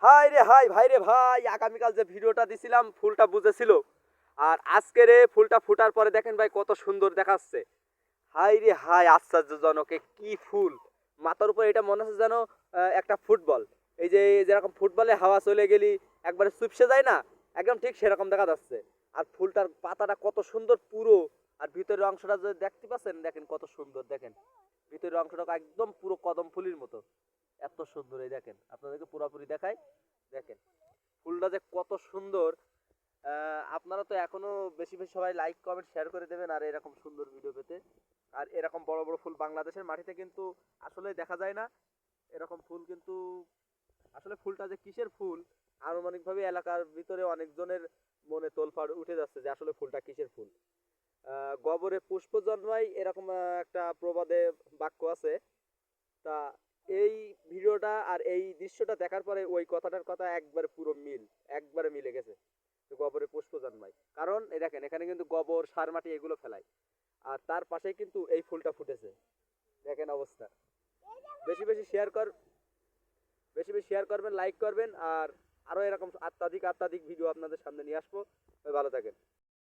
High রে high ভাই রে ভাই, আগামীকাল যে ভিডিওটা দিছিলাম ফুলটা বুঝেছিল, আর আজকের এই ফুলটা ফুটার পরে দেখেন ভাই কত সুন্দর দেখাচ্ছে। হাই রে হাই, আশ্চর্যজনক কি ফুল! মাথার উপর এটা মনে হচ্ছে যেন একটা ফুটবল। এই যে যেরকম ফুটবলে হাওয়া চলে গেলি একবারে চুপসে যায় না, একদম ঠিক সেরকম দেখা যাচ্ছে। আর ফুলটার পাতাটা কত সুন্দর পুরো, আর ভিতরের অংশটা যদি দেখতে পাচ্ছেন, দেখেন কত সুন্দর। দেখেন ভিতরের অংশটা একদম পুরো কদম ফুলির মতো, এত সুন্দর। এই দেখেন আপনাদেরকে পুরোপুরি দেখাই, দেখেন ফুলটা যে কত সুন্দর। আপনারা তো এখনো বেশি বেশি সবাই লাইক কমেন্ট শেয়ার করে দেবেন আর এরকম সুন্দর ভিডিও পেতে। আর এরকম বড় বড় ফুল বাংলাদেশের মাটিতে কিন্তু আসলে দেখা যায় না। এরকম ফুল কিন্তু আসলে ফুলটা যে কিসের ফুল, আনুমানিকভাবে এলাকার ভিতরে অনেকজনের মনে তোলপাড় উঠে যাচ্ছে যে আসলে ফুলটা কিসের ফুল। গবরে পুষ্প জন্মায়, এরকম একটা প্রবাদে বাক্য আছে। তা এই ভিডিওটা আর এই দৃশ্যটা দেখার পরে ওই কথাটার কথা একবারে পুরো মিল, একবারে মিলে গেছে। গোবরে পুষ্প জন্মায়, কারণ এই দেখেন এখানে কিন্তু গোবর সার মাটি এগুলো ফেলায়, আর তার পাশেই কিন্তু এই ফুলটা ফুটেছে। দেখেন অবস্থা। বেশি বেশি শেয়ার কর, বেশি বেশি শেয়ার করবেন, লাইক করবেন, আর আরো এরকম আত্মাধিক ভিডিও আপনাদের সামনে নিয়ে আসবো। ভালো থাকেন।